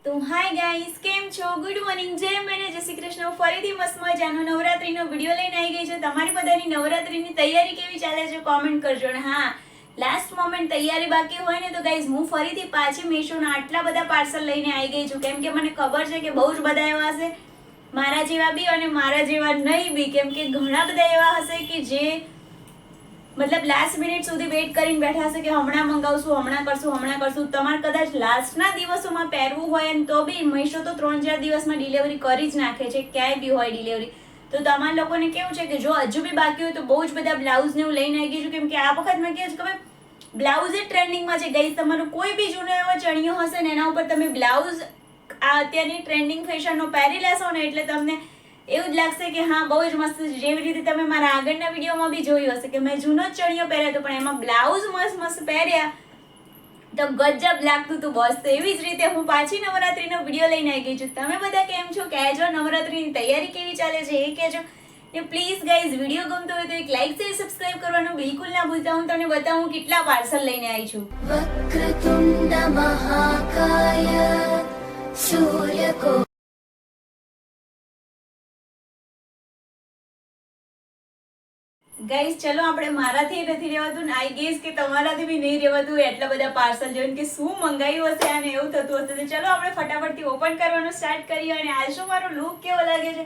તો hi guys, કેમ છો? ગુડ મોર્નિંગ, જય મેને, જય શ્રી કૃષ્ણ. ફરીથી મસ્ત મજાનો નવરાત્રીનો વિડીયો લઈને આવી ગઈ છે. તમારી બધાની નવરાત્રીની તૈયારી કેવી ચાલે છે કોમેન્ટ કરજો. અને હા, લાસ્ટ મોમેન્ટ તૈયારી બાકી હોય ને તો ગાઈસ હું ફરીથી પાછી મીશોના આટલા બધા પાર્સલ લઈને આવી ગઈ છું. કેમ કે મને ખબર છે કે બહુ જ બધા એવા હશે, મારા જેવા બી અને મારા જેવા નહીં બી. કેમ કે ઘણા બધા એવા હશે કે જે મતલબ લાસ્ટ મિનિટ સુધી વેઇટ કરીને બેઠા હશે કે હમણાં મંગાવશું, હમણાં કરશું. તમારે કદાચ લાસ્ટના દિવસોમાં પહેરવું હોય ને તો બી મીશો તો 3-4 દિવસમાં ડિલિવરી કરી જ નાખે છે, ક્યાંય બી હોય ડિલિવરી. તો તમારા લોકોને કેવું છે કે જો હજુ બી બાકી હોય તો બહુ જ બધા બ્લાઉઝને હું લઈને આવી ગઈ છું. કેમ કે આ વખત મેં કહ્યું છે કે બ્લાઉઝ જ ટ્રેન્ડિંગમાં છે ગાઈસ. તમારું કોઈ બી જૂનો એવો ચણિયો હશે ને એના ઉપર તમે બ્લાઉઝ આ અત્યારની ટ્રેન્ડિંગ ફેશનનો પહેરી લેશો ને એટલે તમને એવું જ લાગશે કે હા બહુ જ મસ્ત છે. જેવી રીતે તમે મારા આગળના વિડીયોમાં બી જોયું હશે કે મેં જૂનો જ ચણિયો પહેર્યો હતો પણ એમાં બ્લાઉઝ મસ્ત પહેર્યા તો ગજબ લાગતું હતું બસ. તો એવી જ રીતે હું પાછી નવરાત્રીનો વિડીયો લઈને આવી ગઈ છું. તમે બધા કેમ છો? કહેજો નવરાત્રીની તૈયારી કેવી ચાલે છે એ કહેજો. ને પ્લીઝ ગાઈઝ, વિડીયો ગમતો હોય તો એક લાઈક શેર સબસ્ક્રાઇબ કરવાનું બિલકુલ ના ભૂલતા. હું તમને બતાવું કેટલા પાર્સલ લઈને આવી છું. વક્રતુંડ મહાકાય સૂર્યકો ગાઈઝ ચલો, આપણે મારાથી નથી રહેવાતું ને આઈ ગેસ કે તમારાથી બી નહીં રહેવાતું એટલા બધા પાર્સલ જોઈને કે શું મંગાવ્યું હશે અને એવું થતું હશે. તો ચલો આપણે ફટાફટથી ઓપન કરવાનું સ્ટાર્ટ કરીએ. અને આજે મારો લુક કેવો લાગે છે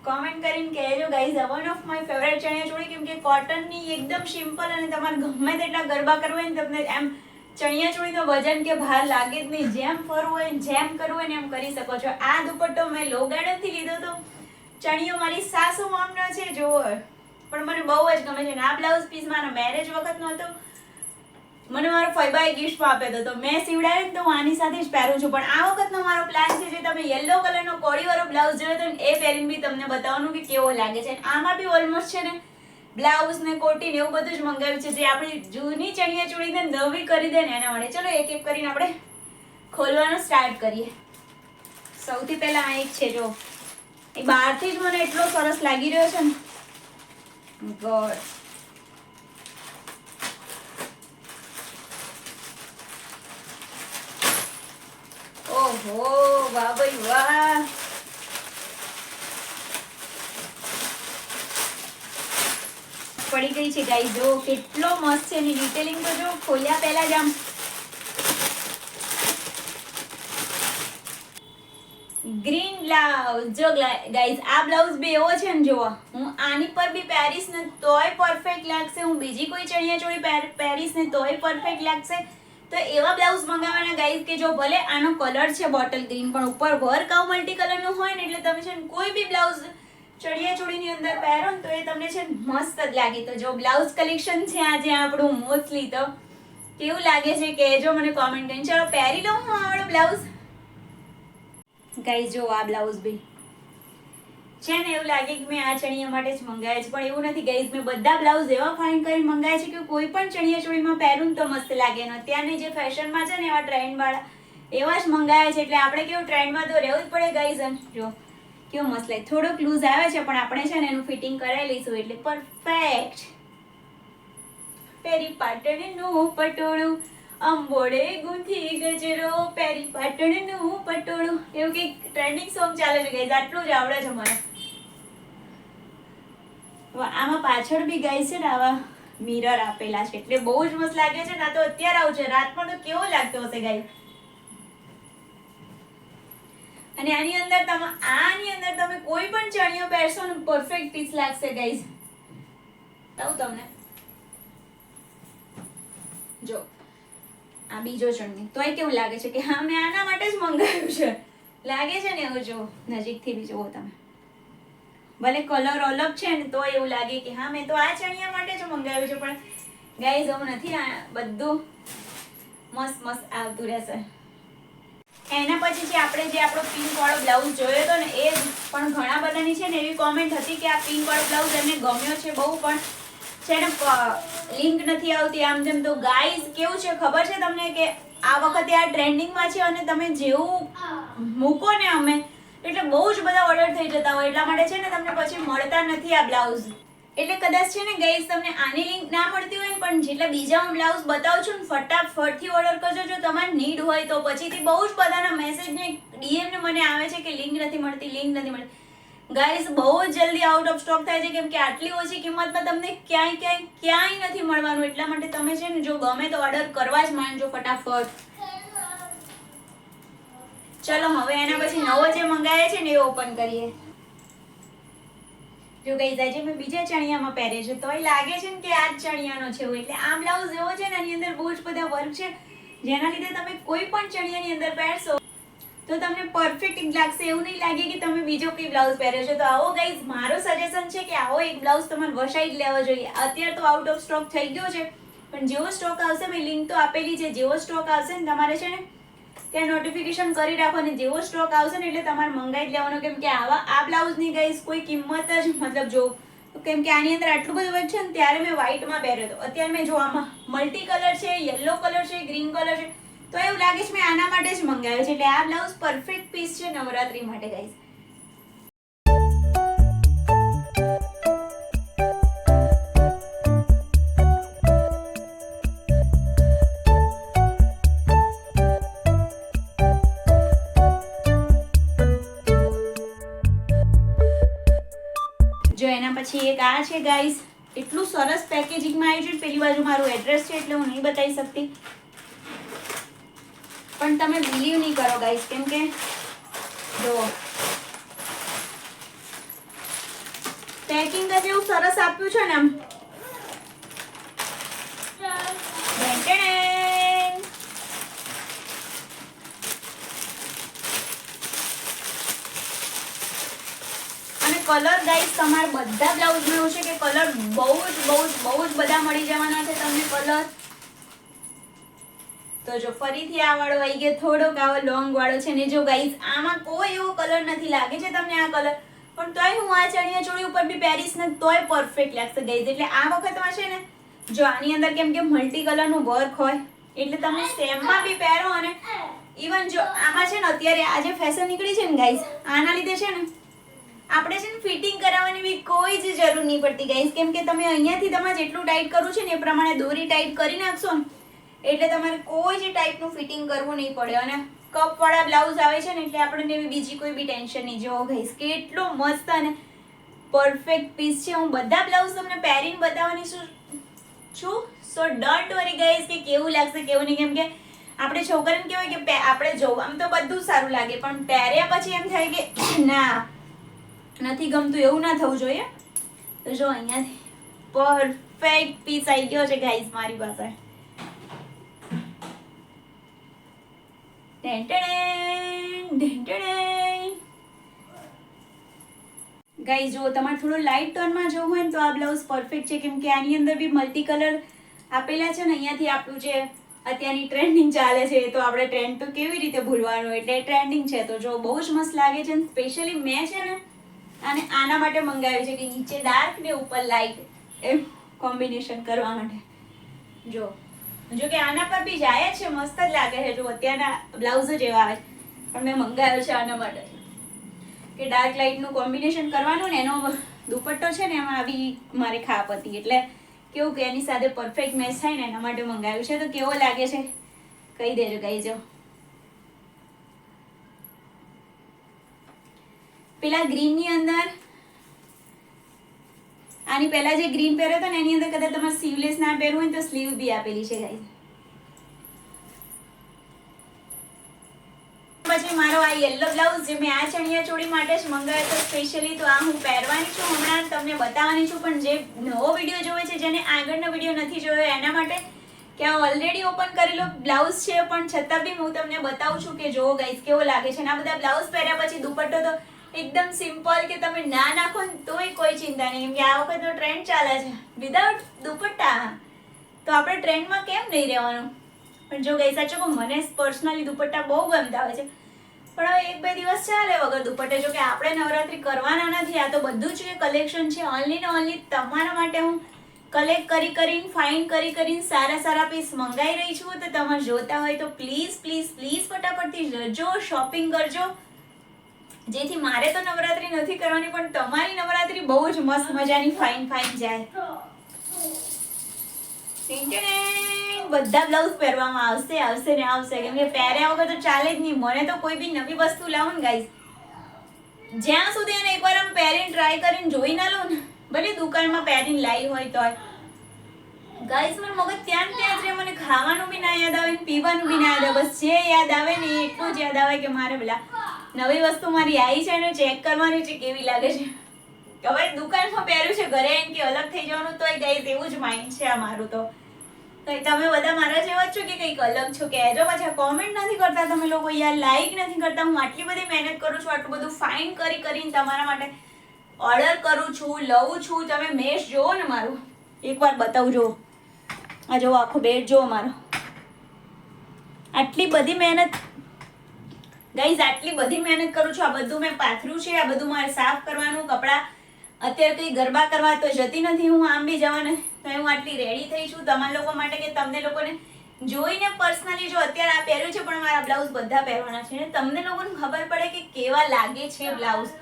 કોમેન્ટ કરીને કહેજો guys. One of my favourite chaniya choli, કેમ કે કોટનની એકદમ સિમ્પલ અને તમારે ગમે તેટલા ગરબા કરવા હોય ને તમને એમ ચણિયાચોળીનો વજન કે ભાર લાગે જ નહીં. જેમ ફરવું હોય જેમ કરવું હોય ને એમ કરી શકો છો. આ દુપટ્ટો મેં લો ગાર્ડનથી લીધો હતો. ચણિયો મારી સાસુ મામનો છે જોવો, પણ મને બહુ જ ગમે છે. અને આ બ્લાઉઝ પીસ મારા મેરેજ વખતનો હતો, મને મારો ફઈબાએ ગિફ્ટમાં આપેલો હતો. મેં સીવડાવ્યો ને તો હું આની સાથે જ પહેરું છું. પણ આ વખતનો મારો પ્લાન છે જે તમે યલો કલરનો કોડીવાળો બ્લાઉઝ જોયો હતો ને એ પહેરીને બી તમને બતાવવાનું કે કેવો લાગે છે. આમાં બી ઓલમોસ્ટ છે ને બ્લાઉઝ ને કોટી ને એવું બધું જ મંગાવ્યું છે જે આપણી જૂની ચણિયાચોળીને નવી કરી દે ને એના માટે. ચલો એક એક કરીને આપણે ખોલવાનું સ્ટાર્ટ કરીએ. સૌથી પહેલા આ એક છે જો, એ બહારથી જ મને એટલો સરસ લાગી રહ્યો છે ને ગોડ. ઓહો વાહ ભાઈ વાહ. પડી ગઈ છે ગાઈસ, જો કેટલો મસ્ત છે. એની ડિટેલિંગ તો જો ખોલ્યા પહેલા જ આમ ગ્રીન બ્લાઉઝ. જો ગાઈઝ આ બ્લાઉઝ બી એવો છે ને, જોવા હું આની પર બી પહેરીશ ને તોય પરફેક્ટ લાગશે, હું બીજી કોઈ ચણિયાચોળી પહેરીશ ને તોય પરફેક્ટ લાગશે. તો એવા બ્લાઉઝ મંગાવવાના ગાઈઝ કે જો ભલે આનો કલર છે બોટલ ગ્રીન પણ ઉપર વર્ક આવ મલ્ટી કલરનું હોય ને એટલે તમે છે ને કોઈ બી બ્લાઉઝ ચણિયાચોળીની અંદર પહેરો ને તો એ તમને છે ને મસ્ત જ લાગે. તો જો બ્લાઉઝ કલેક્શન છે આજે આપણું મોસ્ટલી. તો કેવું લાગે છે કહેજો મને કોમેન્ટ કરીને. ચલો પહેરી લઉં હું આ વાળો બ્લાઉઝ. ગાઈઝ જો આ બ્લાઉઝ બી છે ને એવું લાગે કે મેં આ ચણિયા માટે જ મંગાવ્યા છે, પણ એવું નથી ગાઈઝ. મેં બધા બ્લાઉઝ એવા ફાઇન કરીને મંગાવ્યા છે કે કોઈ પણ ચણિયાચોળીમાં પહેરું તો મસ્ત લાગે. ને અત્યારની જે ફેશનમાં છે ને એવા ટ્રેન્ડવાળા એવા જ મંગાવ્યા છે. એટલે આપણે કેવું ટ્રેન્ડમાં તો રહેવું જ પડે ગાઈઝ. જો કેવું મસ્ત લાગે. થોડોક લૂઝ આવે છે પણ આપણે છે ને એનું ફિટિંગ કરાવી લઈશું એટલે પરફેક્ટ. પેરી પાટણનું પટોળું અંબોડે ગૂંથી ગજરો, પેરી પાટણનું પટોળું, એવું કંઈક ટ્રેન્ડિંગ સોંગ ચાલે છે ગાઈઝ. આટલું જ આવડે છે મને. આમાં પાછળ બી ગાઈઝ છે ને આવા મિરર આપેલા છે એટલે બહુ જ મસ્ત લાગે છે. ના તો અત્યારે આવું છે, રાતમાં તો કેવો લાગતો હશે ગાઈઝ. અને આની અંદર તમે કોઈ પણ ચણિયો પહેરશો ને પરફેક્ટ પીસ લાગશે ગાઈઝ. કહું તમને જો આ બીજો ચણિયો તોય કેવું લાગે છે કે હા મેં આના માટે જ મંગાવ્યું છે. લાગે છે ને એવું. જો નજીકથી બી જુઓ તમે, ભલે કલર અલગ છે ને તો એવું લાગે કે હા મેં તો આ ચણિયા માટે જ મંગાવ્યું છે. પણ ગાઈઝ એવું નથી, આ બધું મસ્ત આવતું રહેશે. એના પછી જે આપણે આપણો પિંક વાળો બ્લાઉઝ જોયો હતો ને એ પણ ઘણા બધાની છે ને એવી કોમેન્ટ હતી કે આ પિંક વાળો બ્લાઉઝ એમને ગમ્યો છે બહુ, પણ છે ને લિંક નથી આવતી આમ તેમ. તો ગાઈઝ કેવું છે ખબર છે તમને કે આ વખતે આ ટ્રેન્ડિંગમાં છે અને તમે જેવું મૂકો ને અમે એટલે બહુ જ બધા ઓર્ડર થઈ જતા હોય એટલા માટે છે ને તમને પછી મળતા નથી આ બ્લાઉઝ. એટલે કદાચ છે ને ગાઈસ તમને આની લિંક ના મળતી હોય ને પણ જેટલા બીજા હું બ્લાઉઝ બતાવું છું ને ફટાફટથી ઓર્ડર કરજો જો તમારે નીડ હોય તો. પછીથી બહુ જ બધાના મેસેજ ને ડીએમ ને મને આવે છે કે લિંક નથી મળતી. ગાઈસ બહુ જ જલ્દી આઉટ ઓફ સ્ટોક થાય છે કેમ કે આટલી ઓછી કિંમતમાં તમને ક્યાંય નથી મળવાનું. એટલા માટે તમે છે ને જો ગમે તો ઓર્ડર કરવા જ માંડજો ફટાફટ. ચલો હવે એના પછી નવો જે મંગાવ્યો છે ને એ ઓપન કરીએ. જો ગાઈસ આજે મેં બીજા ચણિયામાં પહેરે છે તોય લાગે છે ને કે આ જ ચણિયાનો છે એટલે આ બ્લાઉઝ એવો છે ને આની અંદર બહુ જ બધા વર્ક છે જેના લીધે તમે કોઈ પણ ચણિયાની અંદર પહેરશો તો તમને પરફેક્ટ લાગશે. એવું નહીં લાગે કે તમે બીજો કોઈ બ્લાઉઝ પહેર્યો છે. તો આવો ગાઈસ મારો સજેશન છે કે આવો એક બ્લાઉઝ તમારે વસાઈ જ લેવો જોઈએ. અત્યારે તો આઉટ ઓફ સ્ટોક થઈ ગયો છે પણ જેવો સ્ટોક આવશે મેં લિંક તો આપેલી છે. જેવો સ્ટોક આવશે ને તમારે છે ને ત્યાં નોટિફિકેશન કરી રાખો અને જેવો સ્ટોક આવશે ને એટલે તમારે મંગાવી જ લેવાનો કેમ કે આ બ્લાઉઝની ગાઈસ કોઈ કિંમત જ મતલબ જો કેમ કે આની અંદર આટલું બધું વર્ક છે ને ત્યારે મેં વ્હાઈટમાં પહેર્યો હતો. અત્યારે મેં જો આમાં મલ્ટી કલર છે, યલો કલર છે, ગ્રીન કલર છે તો એવું લાગે છે મેં આના માટે જ મંગાવ્યો છે. એટલે આ બ્લાઉઝ પરફેક્ટ પીસ છે નવરાત્રી માટે ગાઈસ. જો એના પછી એક આ છે ગાઈસ એટલું સરસ પેકેજિંગમાં આવ્યું છે. પેલી બાજુ મારું એડ્રેસ છે એટલે હું નહીં બતાવી શકતી પણ તમે બિલીવ નહીં કરો ગાઈસ કેમ કે જો પેકિંગ જ એવું સરસ આપ્યું છે ને આમ અને કલર ગાઈસ તમારે બધા બ્લાઉઝમાં એવું છે કે કલર બહુ જ બધા મળી જવાના છે તમને કલર. તો જો ફરીથી આ વાળો આવી ગયો થોડોક આવો લોંગ વાળો છે ને જો ગાઈસ આમાં કોઈ એવો કલર નથી લાગે છે તમને આ કલર પણ તોય હું આ ચણિયા ચોળી ઉપર બી પહેરીશ ને તોય પરફેક્ટ લાગશે ગાઈસ. એટલે આ વખતમાં છે ને જો આની અંદર કેમ કે મલ્ટી કલરનું વર્ક હોય એટલે તમે સેમમાં બી પહેરો અને ઇવન જો આમાં છે ને અત્યારે આ જે ફેશન નીકળી છે ને ગાઈસ આના લીધે છે ને આપણે છે ને ફિટિંગ કરાવવાની બી કોઈ જ જરૂર નહીં પડતી ગાઈસ કેમ કે તમે અહીંયાથી તમારે જેટલું ટાઈટ કરવું છે ને એ પ્રમાણે દોરી ટાઈટ કરી નાખશો ને એટલે તમારે કોઈ જ ટાઈપનું ફિટિંગ કરવું નહીં પડે. અને કપવાળા બ્લાઉઝ આવે છે ને એટલે આપણને બીજી કોઈ બી ટેન્શન નહીં. જો ગાઈસ કેટલો મસ્ત અને પરફેક્ટ પીસ છે. હું બધા બ્લાઉઝ તમને પહેરીને બતાવવાની છું સો ડોન્ટ વરી ગાઈસ કે કેવું લાગશે કેવું નહીં કેમ કે આપણે છોકરીને કેવાય કે આપણે જોવું આમ તો બધું સારું લાગે પણ પહેર્યા પછી એમ થાય કે ના નથી ગમતું એવું ના થવું જોઈએ. તો જો અહીંયાથી પરફેક્ટ પીસ આવી ગયો છે ગાઈસ મારી પાસે. ગાઈસ જો તમારે થોડું લાઇટ ટોનમાં જોવું હોય ને તો આ બ્લાઉઝ પરફેક્ટ છે કેમ કે આની અંદર બી મલ્ટી કલર આપેલા છે ને. અહીંયાથી આપણું જે અત્યારની ટ્રેન્ડિંગ ચાલે છે તો આપણે ટ્રેન્ડ તો કેવી રીતે ભૂલવાનું એટલે ટ્રેન્ડિંગ છે તો જો બહુ જ મસ્ત લાગે છે. સ્પેશિયલી મેં છે ને અને આના માટે મંગાવ્યું છે કે નીચે ડાર્ક ને ઉપર લાઇટ એમ કોમ્બિનેશન કરવા માટે. જો કે આના પર બી જાય છે મસ્ત જ લાગે છે. જો અત્યારના બ્લાઉઝ જ એવા આવે પણ મેં મંગાવ્યો છે આના માટે કે ડાર્ક લાઇટનું કોમ્બિનેશન કરવાનું ને એનો દુપટ્ટો છે ને એમાં આવી મારી ખાપ હતી એટલે કેવું કે એની સાથે પરફેક્ટ મેચ થાય ને એના માટે મંગાવ્યું છે. તો કેવો લાગે છે કહી દેજો કહી જો. પેલા ગ્રીનની અંદર આની પહેલા જે ગ્રીન પહેર્યો હતો ને એની અંદર કદાચ તમારે સ્લીવલેસ ના પહેરવું હોય તો સ્લીવ બી આપેલી છે ગાઈસ. પછી મારો આ યલો બ્લાઉઝ જે મેં આ ચણિયા ચોળી માટે જ મંગાવ્યો હતો સ્પેશિયલી તો આ હું પહેરવાની છું હમણાં તમને બતાવવાની છું. પણ જે નવો વિડીયો જોવે છે જેને આગળનો વિડીયો નથી જોયો એના માટે કે આ ઓલરેડી ઓપન કરેલો બ્લાઉઝ છે પણ છતાં બી હું તમને બતાવું છું કે જો ગાઈસ કેવો લાગે છે. અને આ બધા બ્લાઉઝ પહેર્યા પછી દુપટ્ટો તો એકદમ સિમ્પલ કે તમે ના નાખો ને તોય કોઈ ચિંતા નહીં કેમ કે આ વખતનો ટ્રેન્ડ ચાલે છે વિધાઉટ દુપટ્ટા. તો આપણે ટ્રેન્ડમાં કેમ નહીં રહેવાનું. પણ જો ગાઈસ સાચું કહું મને પર્સનલી દુપટ્ટા બહુ ગમતા હોય છે પણ હવે એક બે દિવસ ચાલે વગર દુપટ્ટે. જો કે આપણે નવરાત્રી કરવાના નથી આ તો બધું જ કલેક્શન છે ઓનલી ને ઓનલી તમારા માટે હું કલેક્ટ કરીને ફાઇન કરીને સારા પીસ મંગાવી રહી છું. તો તમે જોતા હોય તો પ્લીઝ ફટાફટથી જજો શોપિંગ કરજો. જેથી મારે તો નવરાત્રી નથી કરવાની, પણ તમારી નવરાત્રી બહુ જ મસ્ત મજાની ફાઇન જાય. બધા બ્લાઉઝ પહેરવામાં આવશે ને આવશે, કેમ કે પહેર્યા વગર તો ચાલે જ નહીં. મને તો કોઈ બી નવી વસ્તુ લાવું ને ગાઈઝ, જ્યાં સુધી એને એકવાર આમ પહેરીને ટ્રાય કરીને જોઈ ના લઉં ને, ભલે દુકાનમાં પહેરીને લાવી હોય તો ગાઈઝ મારું મગજ ત્યાં જ રહે. મને ખાવાનું બી ના યાદ આવે ને પીવાનું બી ના યાદ આવે. બસ જે યાદ આવે ને એટલું જ યાદ આવે કે મારે પેલા નવી વસ્તુ મારી આવી છે ને ચેક કરવાની છે કેવી લાગે છે. હવે દુકાનમાં પહેર્યું છે, ઘરે આવીને કે અલગ થઈ જવાનું, તોય ગાઈઝ એવું જ માઇન્ડ છે આ મારું. તો તમે બધા મારા જેવા જ છો કે કંઈક અલગ છો? કહેજો. પાછા કોમેન્ટ નથી કરતા તમે લોકો યાર, લાઈક નથી કરતા. હું આટલી બધી મહેનત કરું છું, આટલું બધું ફાઇન કરીને તમારા માટે ઓર્ડર કરું છું, લઉં છું. તમે મેશ જોવો ને મારું, એકવાર બતાવજો. આ જો આખો બેડ જો મારો, આટલી બધી મહેનત ગાઈઝ, આટલી બધી મહેનત કરું છું. આ બધું મેં પાથર્યું છે, આ બધું મારે સાફ કરવાનું. કપડાં અત્યારે કઈ ગરબા કરવા તો જતી નથી હું, આમ બી જવાને તો હું આટલી રેડી થઈ છું તમારા લોકો માટે, કે તમને લોકોને જોઈને પર્સનલી જો અત્યારે આ પહેર્યું છે, પણ મારા બ્લાઉઝ બધા પહેરવાના છે ને તમને લોકોને ખબર પડે કે કેવા લાગે છે બ્લાઉઝ,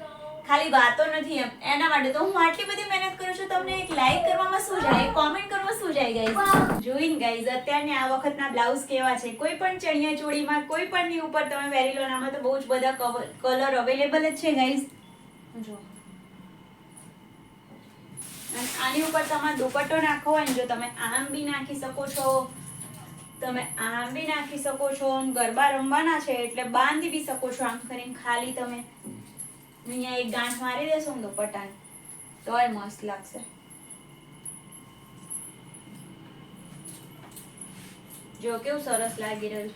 ખાલી વાતો નથી એના માટે તો હું આટલી બધી મહેનત કરું છું. તમને એક લાઈક કરવામાં શું જાય, કોમેન્ટ કરવામાં શું જાય ગાઈઝ? જોઈને ગાઈઝ અત્યારની આ વખતના બ્લાઉઝ કેવા છે, કોઈ પણ ચણિયા ચોળીમાં કોઈ પણ ની ઉપર તમે પહેરી લો, આમાં તો બહુ જ બધા કલર અવેલેબલ જ છે ગાઈઝ. જો આની ઉપર તમારે દુપટ્ટો નાખવો હોય ને, જો તમે આમ બી નાખી શકો છો, તમે આમ બી નાખી શકો છો. ગરબા રમવાના છે એટલે બાંધી બી શકો છો આમ કરીને. ખાલી તમે અહીંયા એક ગાંઠ મારી દેશો ને દુપટ્ટાની, તોય મસ્ત લાગશે. જો કેવું સરસ લાગી રહ્યું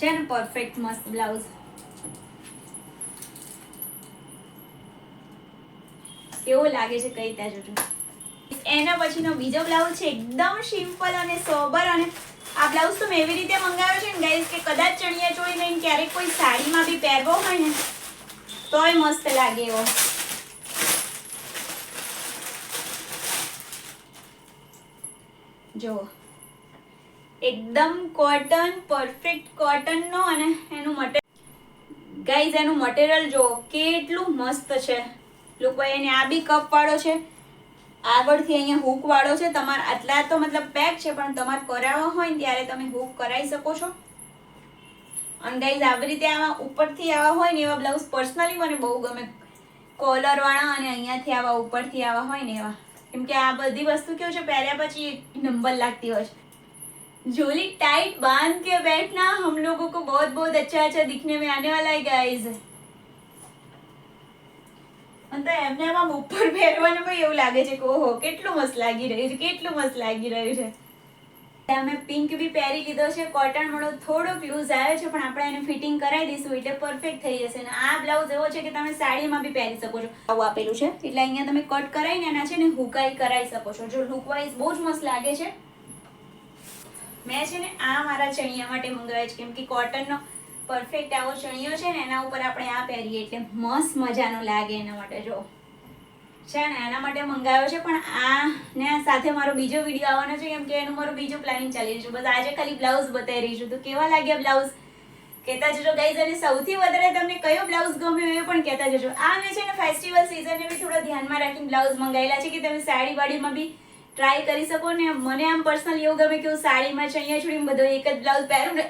છે ને, પરફેક્ટ મસ્ત બ્લાઉઝ. કેવો લાગે છે કઈ ત્યાં જોજો. એના પછીનો બીજો બ્લાઉઝ છે, એકદમ સિમ્પલ અને સોબર. અને આ બ્લાઉઝ તો મેં એવી રીતે મંગાવ્યો છે ને ગાઈઝ કે કદાચ ચણિયા ચોળી લઈને ક્યારેક કોઈ સાડીમાં બી પહેરવો હોય ને તોય મસ્ત લાગે એવો. જો એકદમ કોટન, પરફેક્ટ કોટન નો. અને એનું મટીરિયલ ગાઈઝ, એનું મટીરિયલ જો કેટલું મસ્ત છે. લોકો એને આ બી કપ વાળો છે, આગળથી અહીંયા હૂક વાળો છે. તમારે આટલા તો મતલબ પેક છે, પણ તમારે કરાવવા હોય ને ત્યારે તમે હૂક કરાવી શકો છો. અને ગાઈઝ આવી રીતે આવા ઉપરથી આવા હોય ને એવા બ્લાઉઝ પર્સનલી મને બહુ ગમે, કોલર વાળા અને અહીંયાથી આવા ઉપરથી આવા હોય ને એવા. કેમ કે આ બધી વસ્તુ કેવું છે, પહેર્યા પછી નંબર લાગતી હોય છે. झोली टाइट बांध के बैठना, हम लोगों को बहुत बहुत अच्छा अच्छा दिखने में आने वाला है गाइस. તો એમને આમ ઉપર પહેરવાનું પણ એવું લાગે છે કે ઓહો કેટલું મસ્ત લાગી રહ્યું છે, કેટલું મસ્ત લાગી રહ્યું છે. અમે પિંક બી પહેરી લીધો છે, કોટન વાળો થોડોક લૂઝ આવ્યો છે, પણ આપણે એને ફિટિંગ કરાવી દઈશું એટલે પરફેક્ટ થઈ જશે. અને આ બ્લાઉઝ એવો છે કે તમે સાડીમાં બી પહેરી શકો છો. આવું આપેલું છે એટલે અહીંયા તમે કટ કરાવીને એના છે ને હુકાઈ કરાવી શકો છો. જો લુક વાઇઝ બહુ જ મસ્ત લાગે છે. મેં છે ને આ મારા ચણિયા માટે મંગાવ્યા છે, કેમ કે કોટનનો પરફેક્ટ આવો ચણિયો છે ને એના ઉપર આપણે આ પહેરીએ એટલે મસ્ત મજાનો લાગે. એના માટે જો છે ને એના માટે મંગાવ્યો છે. પણ આ ને સાથે મારો બીજો વિડીયો આવવાનો છે, કેમ કે એનું મારું બીજું પ્લાનિંગ ચાલી રહ્યું છે. બસ આજે ખાલી બ્લાઉઝ બતાવી રહી છું. તો કેવા લાગ્યા બ્લાઉઝ કહેતા જજો ગાઈઝ. અને સૌથી વધારે તમને કયો બ્લાઉઝ ગમ્યો એ પણ કહેતા જજો. આ મેં છે ને ફેસ્ટિવલ સિઝનને બી થોડો ધ્યાનમાં રાખીને બ્લાઉઝ મંગાવેલા છે કે તમે સાડી વાડીમાં બી ટ્રાય કરી શકો ને. મને આમ પર્સનલી એવું ગમે કે હું સાડીમાં ચણિયા ચોળીમાં બધો એક જ બ્લાઉઝ પહેરું ને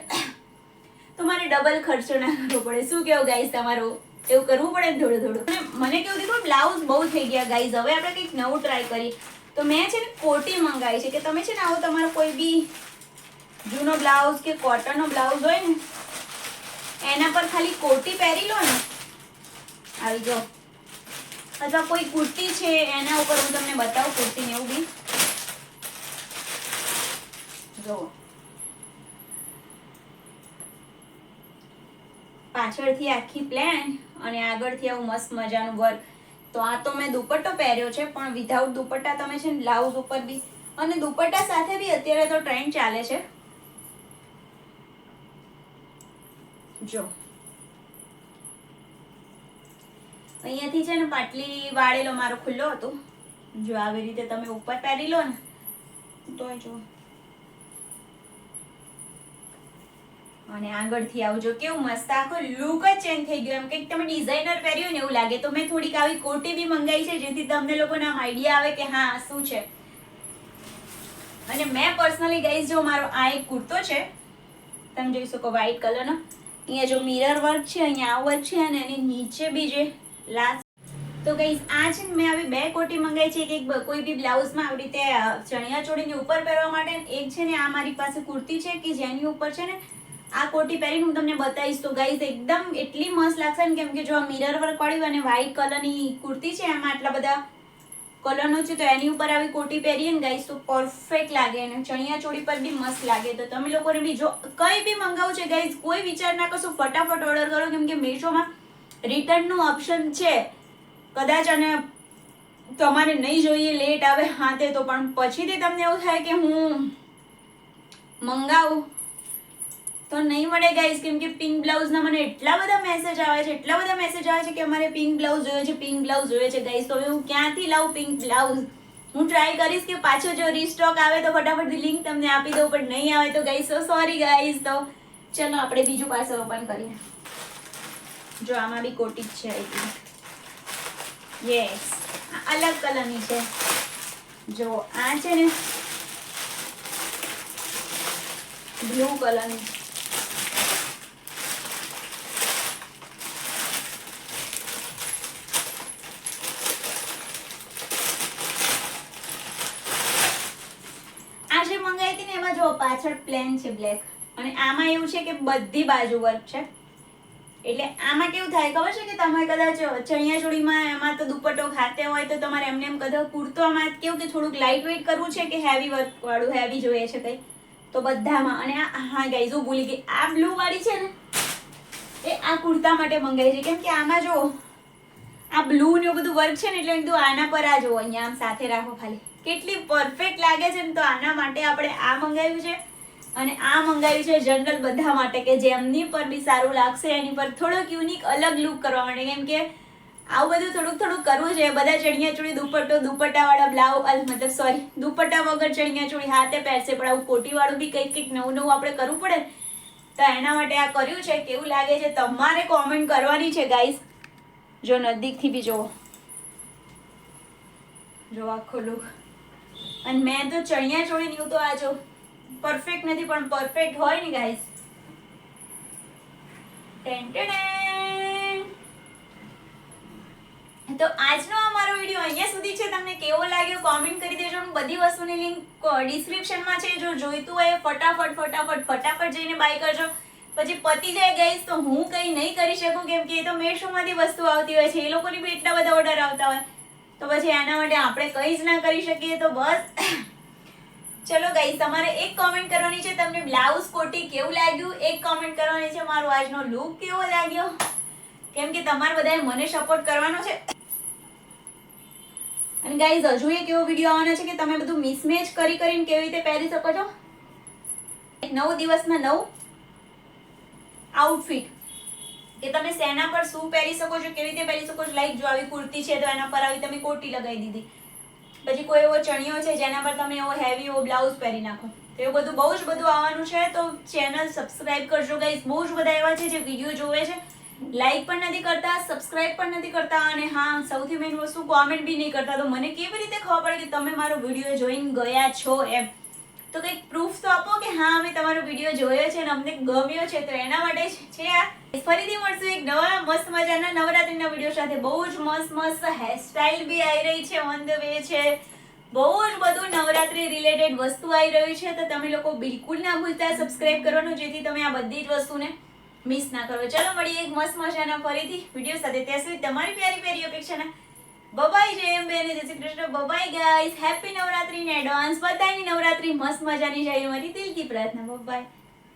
તો મારે ડબલ ખર્ચો ના કરવો પડે. શું કેવું ગાઈઝ તમારું? એવું કરવું પડે ને થોડું થોડું. મને કેવું દીધું બ્લાઉઝ બહુ થઈ ગયા ગાઈઝ, હવે આપણે કંઈક નવું ટ્રાય કરીએ. તો મેં છે ને કોટી મંગાવી છે કે તમે છે ને આવો તમારો કોઈ બી જૂનો બ્લાઉઝ કે કોટનનો બ્લાઉઝ હોય ને એના પર ખાલી કોટી પહેરી લો ને આવી જો, અથવા કોઈ કુર્તી છે એના ઉપર હું તમને બતાવું કુર્તી ને એવું બી જો પાછળથી આખી પ્લેન અને આગળથી આવું મસ્ત મજાનું વર્ક. તો આ તો મેં દુપટ્ટો પહેર્યો છે, પણ વિધાઉટ દુપટ્ટા તમે છે ને બ્લાઉઝ ઉપર બી અને દુપટ્ટા સાથે બી અત્યારે તો ટ્રેન્ડ ચાલે છે. જો અહીંયાથી છે ને પાટલી વાળેલો મારો ખુલ્લો હતો. જો આવી રીતે તમે ઉપર પહેરી લો ને તો જો અને આગળથી આવજો, કેવું મસ્ત આખો લુક જ ચેન્જ થઈ ગયો, એમ કંઈક તમે ડિઝાઇનર પહેર્યું ને એવું લાગે. તો મેં થોડીક આવી કોટી બી મંગાવી છે જેથી તમને લોકોને આમ આઈડિયા આવે કે હા શું છે. અને મેં પર્સનલી ગાઈઝ જો મારો આ એક કુર્તો છે, તમે જોઈ શકો વ્હાઈટ કલરનો, અહીંયા જો મિરર વર્ક છે, અહીંયા આ વર્ક છે અને એની નીચે બી જે લાસ્ટ. તો ગાઈઝ આ છે ને મેં આવી બે કોટી મંગાવી છે, એક કોઈ બી બ્લાઉઝમાં આવી રીતે ચણિયા ચોળીની ઉપર પહેરવા માટે, એક છે ને આ મારી પાસે કુર્તી છે કે જેની ઉપર છે ને આ કોટી પહેરીને હું તમને બતાવીશ. તો ગાઈઝ એકદમ એટલી મસ્ત લાગશે ને, કેમ કે જો આ મિરર વર્ક વાળી અને વ્હાઈટ કલરની કુર્તી છે, એમાં આટલા બધા કલરનો છે, તો એની ઉપર આવી કોટી પહેરીએ ને ગાઈઝ તો પરફેક્ટ લાગે અને ચણિયા ચોળી પર બી મસ્ત લાગે. તો તમે લોકોને બી જો કંઈ બી મંગાવું છે ગાઈઝ, કોઈ વિચાર ના કરશો, ફટાફટ ઓર્ડર કરો, કેમ કે મીશોમાં રિટર્નનું ઓપ્શન છે. કદાચ અને તમારે નહીં જોઈએ, લેટ આવે હાથે, તો પણ પછીથી તમને એવું થાય કે હું મંગાવું તો નહીં મળે ગાઈઝ, કેમ કે પિંક બ્લાઉઝના મને એટલા બધા મેસેજ આવે છે, એટલા બધા મેસેજ આવે છે કે અમારે પિંક બ્લાઉઝ જોઈએ છે, પિંક બ્લાઉઝ જોઈએ છે ગાઈઝ. તો હવે હું ક્યાંથી લાવું પિંક બ્લાઉઝ? હું ટ્રાય કરીશ કે પાછો જો રીસ્ટોક આવે તો ફટાફટ લિંક તમને આપી દઉં, પણ નહીં આવે તો ગાઈઝ તો સોરી ગાઈઝ. તો ચલો આપણે બીજું પાર્સલ ઓપન કરીએ. જો આમાં બી કોટી જ છે એટલી. યસ, અલગ કલરની છે. જો આ છે ને બ્લુ કલરની. આ જે મંગાવી હતી ને એમાં જો પાછળ પ્લેન છે બ્લેક, અને આમાં એવું છે કે બધી બાજુ વર્ક છે. એટલે આમાં કેવું થાય ખબર છે કે તમે કદાચ ચણિયા ચોળીમાં એમાં તો દુપટ્ટો ખાતે હોય તો તમારે એમને એમ કદાચ કુર્તોમાં કેવું કે થોડુંક લાઇટ વેઇટ કરવું છે કે હેવી વર્ક વાળું હેવી જોઈએ છે કંઈ, તો બધામાં. અને હા ગાઈઝ હું ભૂલી ગઈ, આ બ્લુ વાળી છે ને એ આ કુર્તા માટે મંગાવી છે, કેમ કે આમાં જો આ બ્લુ ને એવું બધું વર્ક છે ને, એટલે કીધું આના પર આ જો અહીંયા આમ સાથે રાખો ખાલી, કેટલી પરફેક્ટ લાગે છે ને. તો આના માટે આપણે આ મંગાવ્યું છે, અને આ મંગાવ્યું છે જનરલ બધા માટે, કે જેમની પર બી સારું લાગશે, એની પર થોડોક યુનિક અલગ લુક કરવા માટે, કેમ કે આવું બધું થોડુંક થોડુંક કરવું છે. બધા ચણિયા ચોળી દુપટ્ટાવાળા બ્લાઉઝ, મતલબ સોરી દુપટ્ટા વગર ચણિયા ચોળી હાથે પહેરશે, પણ આવું કોટીવાળું બી કંઈક કંઈક નવું નવું આપણે કરવું પડે. તો એના માટે આ કર્યું છે. કેવું લાગે છે તમારે કોમેન્ટ કરવાની છે ગાઈઝ. જો નજીકથી બી જુઓ, જો આખો લુક. અને મેં તો ચણિયા ચોળી નહીં, તો આ જો પરફેક્ટ નથી પણ પરફેક્ટ હોય ને ગાઈઝ. તો આજનો અમારો વિડીયો અહીંયા સુધી છે. તમને કેવો લાગ્યો કોમેન્ટ કરી દેજો. બધી વસ્તુની લિંક ડિસ્ક્રિપ્શનમાં છે, જો જોઈતું હોય ફટાફટ જઈને બાય કરજો. પછી પતી જાય ગાઈઝ તો હું કંઈ નહીં કરી શકું, કેમ કે એ તો મેશોમાંથી વસ્તુ આવતી હોય છે, એ લોકોની બી એટલા બધા ઓર્ડર આવતા હોય, તો પછી એના માટે આપણે કંઈ જ ના કરી શકીએ. તો બસ ચલો ગાઈઝ, તમારે એક કોમેન્ટ કરવાની છે, તમને બ્લાઉઝ કોટી કેવું લાગ્યું. એક કોમેન્ટ કરવાની છે, મારો આજનો લુક કેવો લાગ્યો, કેમ કે તમારે બધાએ મને સપોર્ટ કરવાનો છે. અને ગાઈઝ હજુ એક એવો વિડીયો આવવાનો છે કે તમે બધું મિસમેચ કરીને કેવી રીતે પહેરી શકો છો. 9 દિવસમાં 9 આઉટફિટ, કે તમે સેના પર શું પહેરી શકો છો, કેવી રીતે પહેરી શકો છો. લાઈક જો આવી કુર્તી છે તો એના પર આવી તમે કોટી લગાવી દીધી, પછી કોઈ એવો ચણિયો છે જેના પર તમે એવો હેવી એવો બ્લાઉઝ પહેરી નાખો, તો એવું બધું બહુ જ બધું આવવાનું છે. તો ચેનલ સબસ્ક્રાઇબ કરજો ગાઈઝ. બહુ જ બધા એવા છે જે વિડીયો જોવે છે, લાઈક પણ નથી કરતા, સબસ્ક્રાઇબ પણ નથી કરતા, અને હા સૌથી મેઇન વસ્તુ કોમેન્ટ બી નહીં કરતા. તો મને કેવી રીતે ખબર પડે કે તમે મારો વિડીયો જોઈને ગયા છો એમ? તો કંઈક પ્રૂફ તો આપો કે હા અમે તમારો વિડીયો જોયો છે અને અમને ગમ્યો છે. તો એના માટે છે આ. ફરીથી મળશું એક નવા મસ્ત મજાના નવરાત્રીના વિડીયો સાથે. બહુ જ મસ્ત હેરસ્ટાઇલ બી આવી રહી છે, ઓન ધ વે છે. બહુ જ બધું નવરાત્રી રિલેટેડ વસ્તુ આવી રહ્યું છે. તો તમે લોકો બિલકુલ ના ભૂલતા સબસ્ક્રાઇબ કરવાનું, જેથી તમે આ બધી જ વસ્તુને મિસ ના કરો. ચલો મળીએ એક મસ્ત મજાના ફરીથી વિડીયો સાથે. ત્યાં સુધી તમારી પ્યારી અપેક્ષાના બબાઈ જય અંબે અને જય શ્રી કૃષ્ણ. બબાઈ ગાઈઝ, હેપી નવરાત્રી ને એડવાન્સ. બધાની નવરાત્રી મસ્ત મજાની જાય, મારી દિલથી પ્રાર્થના. બબાઈ.